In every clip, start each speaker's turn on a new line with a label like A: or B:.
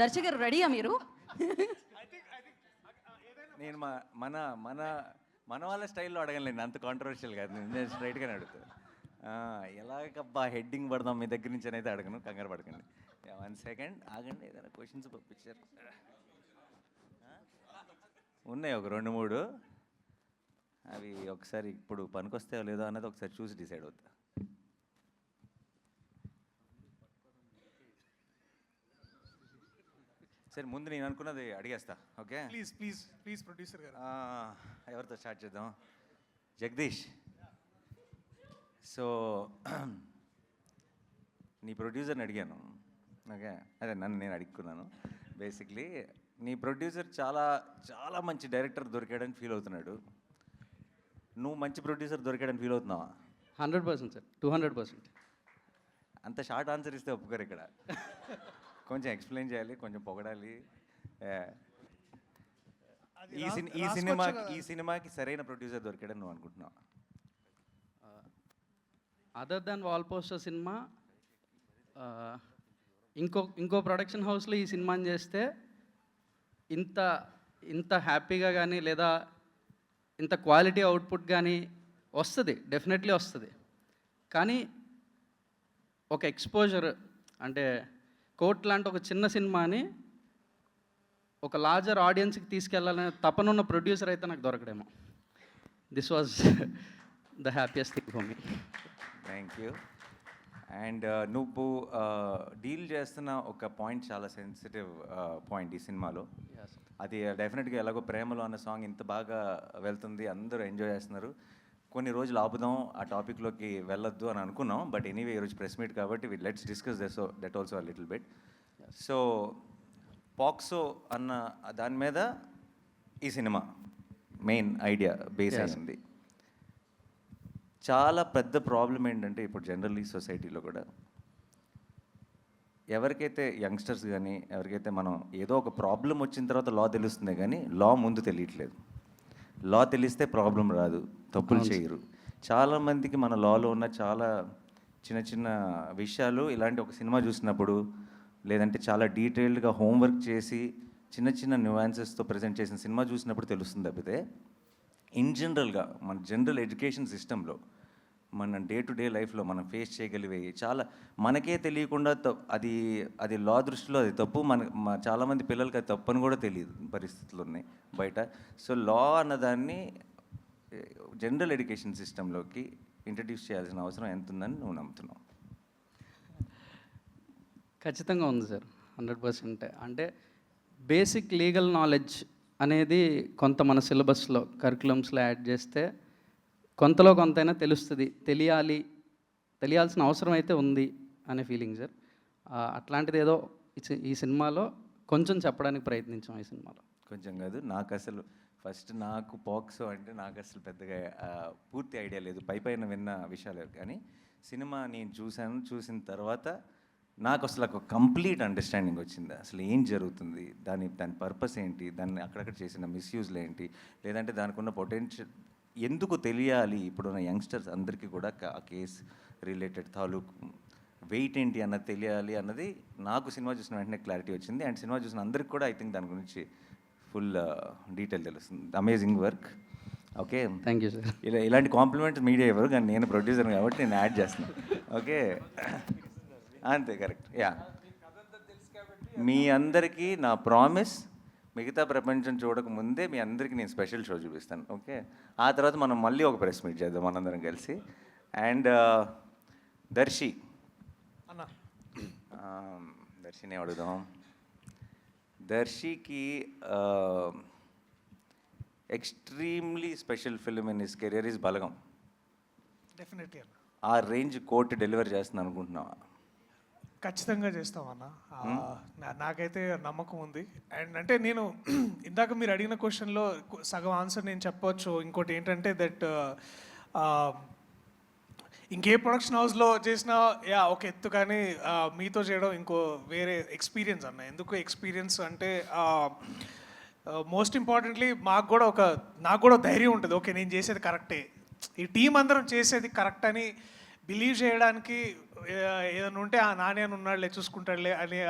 A: దర్శకరు రెడీయా మీరు?
B: నేను మన మన మన వాళ్ళ స్టైల్లో అడగలేండి, అంత కాంట్రవర్షియల్ కాదు. నేను స్ట్రైట్గానే అడుగుతాను. ఎలాగబ్బా హెడ్డింగ్ పడదాం మీ దగ్గర నుంచి అయితే అడగను, కంగారు పడకండి. 1 సెకండ్ ఆగండి, ఏదైనా క్వశ్చన్స్ పంపించారు ఉన్నాయి ఒక 2-3. అవి ఒకసారి ఇప్పుడు పనికొస్తాయో లేదో అన్నది ఒకసారి చూసి డిసైడ్ అవుతా. సరే, ముందు నేను అనుకున్నది అడిగేస్తా. Okay,
C: please please please producer గారు.
B: ఎవరితో స్టార్ట్ చేద్దాం? జగదీష్. సో నీ ప్రొడ్యూసర్ని అడిగాను. ఓకే, అదే నన్ను నేను అడుక్కున్నాను. బేసిక్లీ నీ ప్రొడ్యూసర్ చాలా చాలా మంచి డైరెక్టర్ దొరికాడని ఫీల్ అవుతున్నాడు. నువ్వు మంచి ప్రొడ్యూసర్ దొరికాడని ఫీల్ అవుతున్నావా?
D: 100% సార్, 200%.
B: అంత షార్ట్ ఆన్సర్ ఇస్తే ఒప్పుకోరు ఇక్కడ. కొంచెం ఎక్స్ప్లెయిన్ చేయాలి, కొంచెం పొగడాలి. ఈ సినిమాకి సరైన ప్రొడ్యూసర్ దొరికాడని నువ్వు అనుకుంటున్నావా?
D: Other than wall poster cinema, ఇంకో ప్రొడక్షన్ హౌస్లో ఈ సినిమాని చేస్తే ఇంత హ్యాపీగా కానీ లేదా ఇంత క్వాలిటీ అవుట్పుట్ కానీ వస్తుంది, డెఫినెట్లీ వస్తుంది. కానీ ఒక ఎక్స్పోజర్ అంటే కోర్ట్ లాంటి ఒక చిన్న సినిమాని ఒక లార్జర్ ఆడియన్స్కి తీసుకెళ్లాలనే తపనున్న ప్రొడ్యూసర్ అయితే నాకు దొరకడేమో. This was the happiest thing for me.
B: Thank you. And నువ్వు డీల్ చేస్తున్న ఒక పాయింట్ చాలా సెన్సిటివ్ పాయింట్ ఈ సినిమాలో. అది డెఫినెట్గా ఎలాగో ప్రేమలో అన్న సాంగ్ ఇంత బాగా వెళ్తుంది, అందరూ ఎంజాయ్ చేస్తున్నారు. కొన్ని రోజులు ఆపుదాం, ఆ టాపిక్లోకి వెళ్ళొద్దు అని అనుకున్నాం. బట్ ఎనీవే ఈరోజు ప్రెస్ మీట్ కాబట్టి let's discuss that also a little bit. So POCSO అన్న దాని మీద ఈ సినిమా మెయిన్ ఐడియా బేస్ అయింది. చాలా పెద్ద ప్రాబ్లం ఏంటంటే ఇప్పుడు జనరల్లీ సొసైటీలో కూడా ఎవరికైతే యంగ్స్టర్స్ కానీ ఎవరికైతే మనం ఏదో ఒక ప్రాబ్లం వచ్చిన తర్వాత లా తెలుస్తుంది కానీ లా ముందు తెలియట్లేదు. లా తెలిస్తే ప్రాబ్లం రాదు, తప్పులు చేయరు. చాలామందికి మన లాలో ఉన్న చాలా చిన్న చిన్న విషయాలు ఇలాంటి ఒక సినిమా చూసినప్పుడు, లేదంటే చాలా డీటెయిల్డ్గా హోంవర్క్ చేసి చిన్న చిన్న న్యూయాన్సెస్తో ప్రజెంట్ చేసిన సినిమా చూసినప్పుడు తెలుస్తుంది. తప్పితే ఇన్ జనరల్గా మన జనరల్ ఎడ్యుకేషన్ సిస్టంలో మన డే టు డే లైఫ్లో మనం ఫేస్ చేయగలిగేవి చాలా మనకే తెలియకుండా అది లా దృష్టిలో అది తప్పు. చాలామంది పిల్లలకి అది తప్పు అని కూడా తెలియదు పరిస్థితులు ఉన్నాయి బయట. సో లా అన్నదాన్ని జనరల్ ఎడ్యుకేషన్ సిస్టంలోకి ఇంట్రడ్యూస్ చేయాల్సిన అవసరం ఎంత ఉందని నువ్వు నమ్ముతున్నావు?
D: ఖచ్చితంగా ఉంది సార్, 100%. అంటే బేసిక్ లీగల్ నాలెడ్జ్ అనేది కొంత మన సిలబస్లో కరికులమ్స్లో యాడ్ చేస్తే కొంతలో కొంతైనా తెలుస్తుంది. తెలియాల్సిన అవసరం అయితే ఉంది అనే ఫీలింగ్ సార్. అట్లాంటిది ఏదో ఈ సినిమాలో కొంచెం చెప్పడానికి ప్రయత్నించాం. ఈ సినిమాలో
B: కొంచెం కాదు, నాకు అసలు ఫస్ట్ నాకు పాక్సో అంటే నాకు అసలు పెద్దగా పూర్తి ఐడియా లేదు, పైన విన్న విషయాలు. కానీ సినిమా నేను చూసిన తర్వాత నాకు అసలు ఒక కంప్లీట్ అండర్స్టాండింగ్ వచ్చింది. అసలు ఏం జరుగుతుంది, దాని పర్పస్ ఏంటి, దాన్ని అక్కడక్కడ చేసిన మిస్యూజ్లు ఏంటి, లేదంటే దానికి ఉన్న పొటెన్షియల్ ఎందుకు తెలియాలి ఇప్పుడున్న యంగ్స్టర్స్ అందరికీ కూడా ఆ కేసు రిలేటెడ్ తాలూకు వెయిట్ ఏంటి అన్నది తెలియాలి అన్నది నాకు సినిమా చూసిన వెంటనే క్లారిటీ వచ్చింది. అండ్ సినిమా చూసిన అందరికి కూడా ఐ థింక్ దాని గురించి ఫుల్ డీటెయిల్ తెలుస్తుంది. Amazing work. Okay,
D: thank you sir.
B: ఇలాంటి కాంప్లిమెంట్స్ మీడియా ఇవ్వరు, కానీ నేను ప్రొడ్యూసర్ కాబట్టి నేను యాడ్ చేస్తున్నాను. ఓకే, అంతే, కరెక్ట్. యా, మీ అందరికీ నా ప్రామిస్, మిగతా ప్రపంచం చూడక ముందే మీ అందరికీ నేను స్పెషల్ షో చూపిస్తాను. ఓకే, ఆ తర్వాత మనం మళ్ళీ ఒక ప్రెస్ మీట్ చేద్దాం మనందరం కలిసి. అండ్ దర్శిని అడుగుదాం. దర్శికి extremely special film in his career is Balagam.
C: Definitely
B: ఆ రేంజ్ కోర్టు డెలివర్ చేస్తుంది అనుకుంటున్నావా?
C: ఖచ్చితంగా చేస్తామన్నా, నాకైతే నమ్మకం ఉంది. అండ్ అంటే నేను ఇందాక మీరు అడిగిన క్వశ్చన్లో సగం ఆన్సర్ నేను చెప్పవచ్చు. ఇంకోటి ఏంటంటే దట్ ఇంకే ప్రొడక్షన్ హౌస్లో చేసినా ఒక ఎత్తు, కానీ మీతో చేయడం ఇంకో వేరే ఎక్స్పీరియన్స్ అన్న. ఎందుకు ఎక్స్పీరియన్స్ అంటే మోస్ట్ ఇంపార్టెంట్లీ నాకు కూడా ధైర్యం ఉంటుంది. ఓకే, నేను చేసేది కరెక్టే, ఈ టీం అందరం చేసేది కరెక్ట్ అని బిలీవ్ చేయడానికి ఏదైనా ఉంటే ఆ నాని అని ఉన్నాడులే చూసుకుంటాడులే అనే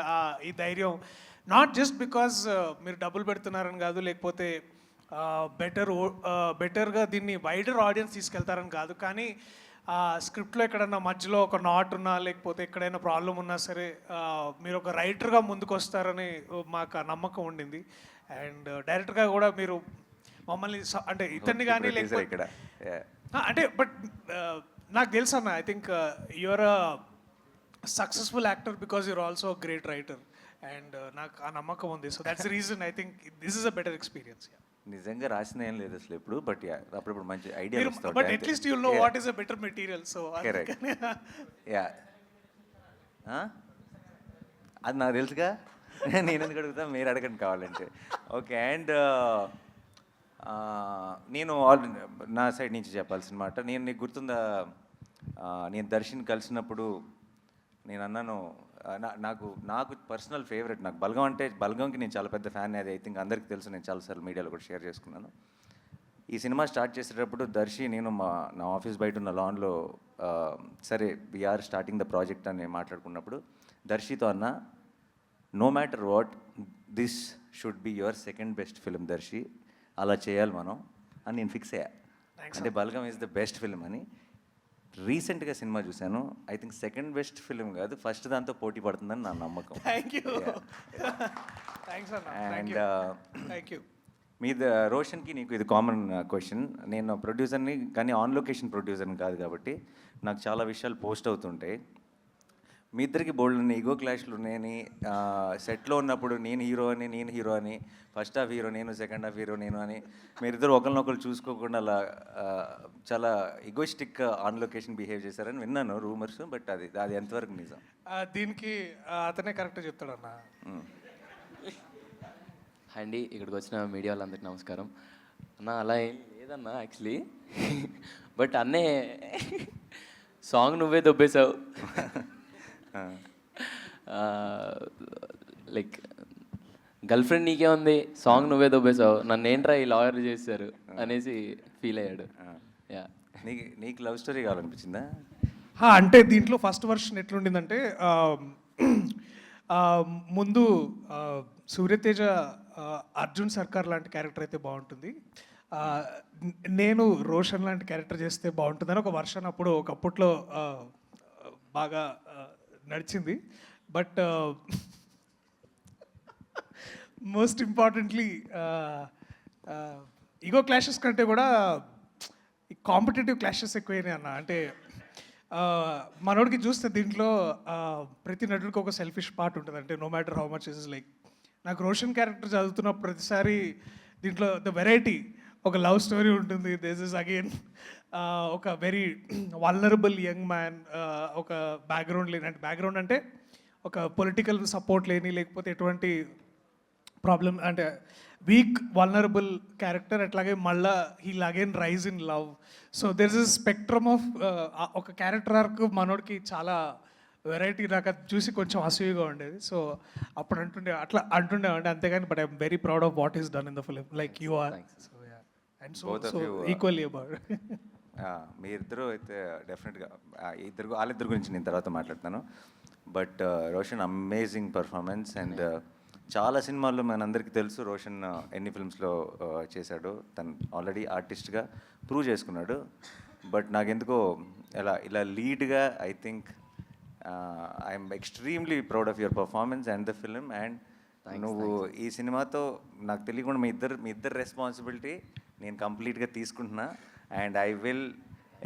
C: ఈ ధైర్యం, నాట్ జస్ట్ బికాజ్ మీరు డబ్బులు పెడుతున్నారని కాదు, లేకపోతే బెటర్గా దీన్ని వైడర్ ఆడియన్స్ తీసుకెళ్తారని కాదు, కానీ స్క్రిప్ట్లో ఎక్కడన్నా మధ్యలో ఒక నాట్ ఉన్నా లేకపోతే ఎక్కడైనా ప్రాబ్లం ఉన్నా సరే మీరు ఒక రైటర్గా ముందుకు వస్తారని మాకు ఆ నమ్మకం ఉండింది. అండ్ డైరెక్టర్గా కూడా మీరు మమ్మల్ని అంటే ఇతన్ని కానీ లేకపోతే
B: ఇక్కడ
C: అంటే బట్ నాకు తెలుసు అన్న, I think you're a successful actor because you're also great writer, and నాకు ఆ నమ్మకం ఉంది. So that's reason I think this is a better experience.
B: నిజంగా రాసిన ఏం లేదు అసలు ఎప్పుడు, బట్ అప్పుడప్పుడు మంచి idea
C: but at least you know what is a better material. So
B: yeah అది నాకు తెలుసుగా, నేను ఎందుకు అడుగుతా, మీరు అడగండి కావాలంటే. ఓకే, అండ్ నేను నా సైడ్ నుంచి చెప్పాల్సిన మాట, నేను నీకు గుర్తుందా, నేను దర్శన్ కలిసినప్పుడు నేను అన్నాను, నాకు పర్సనల్ ఫేవరెట్, నాకు బలగం అంటే, బలగంకి నేను చాలా పెద్ద ఫ్యాన్, అది ఐ థింక్ అందరికీ తెలుసు, నేను చాలాసార్లు మీడియాలో కూడా షేర్ చేసుకున్నాను. ఈ సినిమా స్టార్ట్ చేసేటప్పుడు దర్శి నేను నా ఆఫీస్ బయట ఉన్న లాన్లో సరే వీఆర్ స్టార్టింగ్ ద ప్రాజెక్ట్ అని మాట్లాడుకున్నప్పుడు దర్శితో అన్న, no matter what, this should be your second best film Darsi, అలా చేయాలి మనం అని నేను ఫిక్స్ అయ్యా. అంటే Balagam is the best film అని. రీసెంట్గా సినిమా చూశాను, I think second best film కాదు, ఫస్ట్ దాంతో పోటీ పడుతుందని నా నమ్మకం.
C: Thank you.
B: మీది రోషన్కి నీకు ఇది కామన్ క్వశ్చన్. నేను ప్రొడ్యూసర్ని, కానీ ఆన్ లొకేషన్ ప్రొడ్యూసర్ని కాదు కాబట్టి నాకు చాలా విషయాలు పోస్ట్ అవుతుంటాయి. మీ ఇద్దరికి బోల్డ్ ఈగో క్లాష్లు ఉన్నాయని, సెట్లో ఉన్నప్పుడు నేను హీరో అని, ఫస్ట్ హాఫ్ హీరో నేను, సెకండ్ హాఫ్ హీరో నేను అని, మీరిద్దరు ఒకరినొకరు చూసుకోకుండా అలా చాలా ఈగోయిస్టిక్ ఆన్ లొకేషన్ బిహేవ్ చేశారని విన్నాను రూమర్స్, బట్ అది ఎంతవరకు నిజం?
C: దీనికి అతనే కరెక్ట్ చెప్తాడన్న.
A: అండి, ఇక్కడికి వచ్చిన మీడియా వాళ్ళందరికీ నమస్కారం అన్న. అలా ఏం లేదన్నా యాక్చువల్లీ, బట్ అన్నే సాంగ్ నువ్వే దొబ్బేశావు. లైక్ గర్ల్ ఫ్రెండ్ నీకే ఉంది, సాంగ్ నువ్వే దొబ్బేశావు, నన్ను ఏంట్రా ఈ లాయర్ చేశారు అనేసి ఫీల్ అయ్యాడు. యా,
B: నీకు లవ్ స్టోరీ కావాలనిపించిందా?
C: అంటే దీంట్లో ఫస్ట్ వర్షన్ ఎట్లుండిందంటే, ముందు సూర్యతేజ అర్జున్ సర్కార్ లాంటి క్యారెక్టర్ అయితే బాగుంటుంది, నేను రోషన్ లాంటి క్యారెక్టర్ చేస్తే బాగుంటుందని ఒక వర్షన్ అప్పుడు ఒకప్పట్లో బాగా నడిచింది. But most importantly ego clashes కంటే కూడా కాంపిటేటివ్ క్లాషెస్ ఎక్కువైనాయి అన్న. అంటే మనోడికి చూస్తే దీంట్లో ప్రతి నటుడికి ఒక సెల్ఫిష్ పార్ట్ ఉంటుంది. అంటే no matter how much is like, నాకు రోషన్ క్యారెక్టర్ చదువుతున్న ప్రతిసారి దీంట్లో ద వెరైటీ, ఒక లవ్ స్టోరీ ఉంటుంది, దిస్ ఇస్ అగైన్ ఒక వెరీ వల్నరబుల్ యంగ్ మ్యాన్, ఒక బ్యాక్గ్రౌండ్ లేని, అంటే బ్యాక్గ్రౌండ్ అంటే ఒక పొలిటికల్ సపోర్ట్ లేని, లేకపోతే ఎటువంటి ప్రాబ్లమ్, అంటే వీక్ వల్నరబుల్ క్యారెక్టర్. అట్లాగే మళ్ళా heal again rise in love. So there is spectrum of ఒక క్యారెక్టర్ ఆర్క్ మనోడికి చాలా వెరైటీ. నాకు అది చూసి కొంచెం అసూయగా ఉండేది. సో అప్పుడు అట్లా అంటుండేవండి, అంతేగాని but I'm very proud of what is done in the film, like you are. And so equally about.
B: మీ ఇద్దరు అయితే డెఫినెట్గా వాళ్ళిద్దరు గురించి నేను తర్వాత మాట్లాడతాను. But Roshan amazing performance, and చాలా సినిమాల్లో మనందరికీ తెలుసు రోషన్ ఎన్ని ఫిల్మ్స్లో చేశాడు. తను ఆల్రెడీ ఆర్టిస్ట్గా ప్రూవ్ చేసుకున్నాడు. బట్ నాకెందుకో ఇలా లీడ్గా I think I'm extremely proud of your performance and the film. And నువ్వు ఈ సినిమాతో నాకు తెలియకుండా మీ ఇద్దరు రెస్పాన్సిబిలిటీ నేను కంప్లీట్గా తీసుకుంటున్నా. అండ్ ఐ విల్,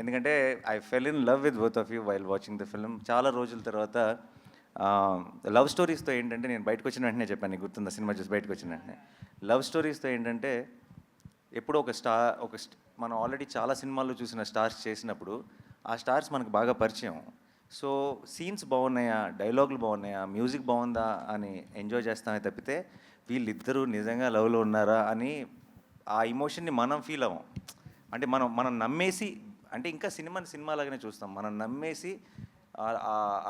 B: ఎందుకంటే I fell in love with both of you while watching the film. చాలా రోజుల తర్వాత లవ్ స్టోరీస్తో ఏంటంటే, నేను బయటకు వచ్చిన వెంటనే చెప్పాను, నీకు గుర్తుందా సినిమా చూసి బయటకు వచ్చిన వెంటనే, లవ్ స్టోరీస్తో ఏంటంటే ఎప్పుడో మనం ఆల్రెడీ చాలా సినిమాల్లో చూసిన స్టార్స్ చేసినప్పుడు ఆ స్టార్స్ మనకు బాగా పరిచయం. సో సీన్స్ బాగున్నాయా, డైలాగులు బాగున్నాయా, మ్యూజిక్ బాగుందా అని ఎంజాయ్ చేస్తామే తప్పితే వీళ్ళిద్దరూ నిజంగా లవ్లో ఉన్నారా అని ఆ ఇమోషన్ని మనం ఫీల్ అవ్వం. అంటే మనం నమ్మేసి, అంటే ఇంకా సినిమాలాగానే చూస్తాం, మనం నమ్మేసి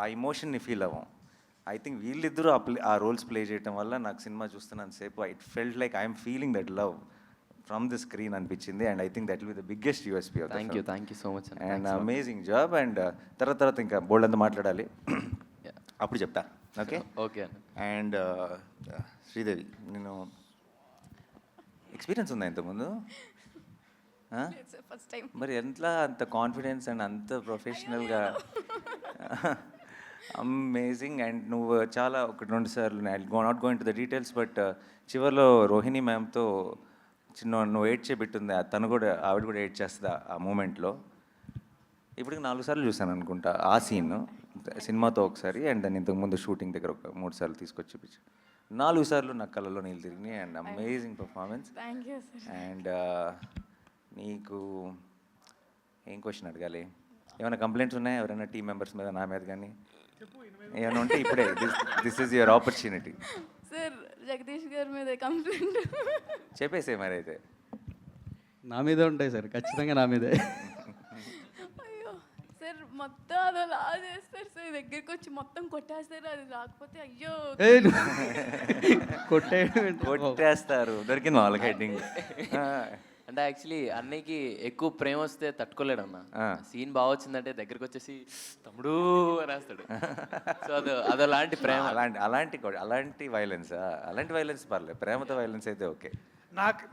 B: ఆ ఇమోషన్ని ఫీల్ అవ్వం. ఐ థింక్ వీళ్ళిద్దరూ ఆ రోల్స్ ప్లే చేయడం వల్ల నాకు సినిమా చూస్తున్నంత సేపు it felt like I'm feeling that love from the screen అనిపించింది. And I think that will be the biggest USP of
A: thank you so much అన్న.
B: And amazing job. అండ్ తర్వాత ఇంకా బోల్డ్ అంతా మాట్లాడాలి, అప్పుడు చెప్తా. ఓకే
A: ఓకే అన్న.
B: అండ్ శ్రీదేవి, నేను ఎక్స్పీరియన్స్ ఉందా ఇంతకుముందు?
E: First time.
B: మరి ఎట్లా అంత కాన్ఫిడెన్స్ అండ్ అంత ప్రొఫెషనల్గా? అమేజింగ్. అండ్ నువ్వు చాలా 1-2 సార్లు not going to the details, but చివరిలో రోహిణి మ్యామ్తో నువ్వు ఏడ్ చేపెట్టుంది, ఆవిడ కూడా ఏడ్ చేస్తుంది ఆ మూమెంట్లో. ఇప్పటికి 4 సార్లు చూసాను అనుకుంటా ఆ సీన్, సినిమాతో ఒకసారి, అండ్ దాన్ని ఇంతకుముందు షూటింగ్ దగ్గర ఒక 3 సార్లు తీసుకొచ్చి చూపించు. 4 సార్లు నా కళ్ళలో నీళ్ళు తిరిగినాయి. And amazing performance.
E: Thank you sir.
B: And నీకు ఏం క్వశ్చన్ అడగాలి? ఏమైనా కంప్లైంట్స్ ఉన్నాయా ఎవరైనా టీం మెంబర్స్ మీద, నా మీద కానీ ఏమైనా ఉంటే ఇప్పుడే this is your opportunity.
E: Sir Jagadish గారి మీద కంప్లైంట్.
B: చెప్పేసే మరి అయితే.
D: నా మీదే ఉంటాయి సార్, ఖచ్చితంగా నా మీదే.
E: అయ్యో సార్, మొత్తం అదలా చేస్తారు సార్, దగ్గరికి వచ్చి మొత్తం కొట్టేస్తారు, అది రాకపోతే అయ్యో.
B: కొట్టేస్తారు, దొరికింది వాళ్ళకి హెడ్డింగ్.
A: అంటే యాక్చువల్లీ అన్నయ్యకి ఎక్కువ ప్రేమ వస్తే తట్టుకోలేడు అన్న. సీన్ బాగా వచ్చిందంటే దగ్గరికి వచ్చేసి తమ్ముడు అనేస్తాడు. సో అదలాంటి ప్రేమ.
B: అలాంటి వైలెన్స్ పర్లేదు, ప్రేమతో వైలెన్స్ అయితే ఓకే.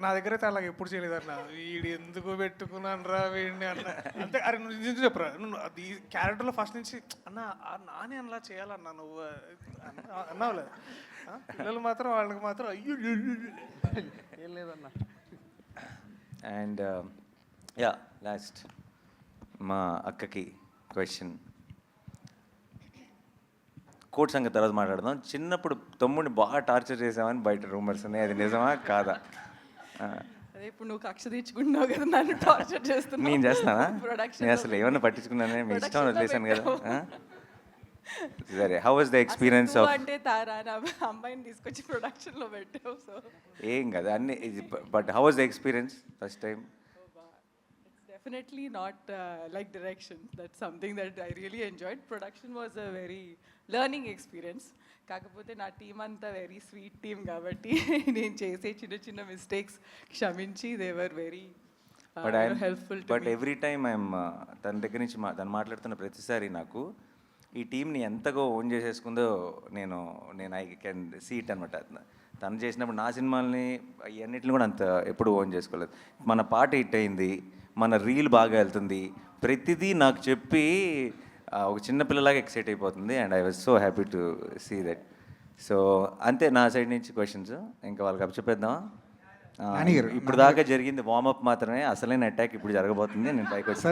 C: నా దగ్గర అయితే అలాగ ఎప్పుడు చేయలేదు అన్న. వీడు ఎందుకు పెట్టుకున్నాను రా వీడిని అన్న. అంతే. అరే నువ్వు నిజం చెప్పరా, నువ్వు అది క్యారెక్టర్లో ఫస్ట్ నుంచి అన్న నాని అలా చేయాలన్నా నువ్వు అన్నావు లేదు. పిల్లలు మాత్రం వాళ్ళకి మాత్రం అయ్యో ఏం లేదన్నా.
B: అండ్ యా, లాస్ట్ మా అక్కకి క్వశ్చన్. కోట్ సంగతి తర్వాత మాట్లాడదాం. చిన్నప్పుడు తమ్ముడిని బాగా టార్చర్ చేసామని బయట రూమర్స్ ఉన్నాయి, అది నిజమా కాదా?
E: అదే ఇప్పుడు నువ్వు కక్ష తీర్చుకుంటున్నావు కదా, నన్ను టార్చర్ చేస్తున్నావు.
B: నేను చేస్తానా?
E: Production
B: నేను అసలు ఏమన్నా పట్టించుకున్నానే, మీ ఇష్టం వదిలేసాను కదా. సరే, how was the experience of?
E: అంటే తారా నా అమ్మాయిని తీసుకొచ్చి ప్రొడక్షన్లో పెట్టావు. సో
B: ఏం కదా అన్ని, but how was the experience first time?
E: it's definitely not like direction. That's something that I really enjoyed. Production was a very learning experience. కాకపోతే నా టీం అంతా వెరీ స్వీట్ టీం కాబట్టి నేను చేసే చిన్న చిన్న మిస్టేక్స్ క్షమించి they were very helpful.
B: But every time I'm తన దగ్గర నుంచి తను మాట్లాడుతున్న ప్రతిసారి నాకు ఈ టీంని ఎంతగా ఓన్ చేసేసుకుందో నేను ఐ కెన్ సీ ఇట్ అనమాట. తను చేసినప్పుడు నా సినిమాల్ని ఇవన్నిటిని కూడా అంత ఎప్పుడు ఓన్ చేసుకోలేదు. మన పాట హిట్ అయింది, మన రీల్ బాగా వెళ్తుంది, ప్రతిదీ నాకు చెప్పి ఒక చిన్న పిల్లలాగా ఎక్సైట్ అయిపోతుంది. And I was so happy to see that. So అంతే నా సైడ్ నుంచి క్వశ్చన్స్. ఇంకా వాళ్ళకి అప్పచెప్పేద్దామా? ఇప్పుడు దాకా జరిగింది వార్మప్ మాత్రమే, అసలైన అటాక్ ఇప్పుడు జరగబోతుంది. నేను పైకి వచ్చి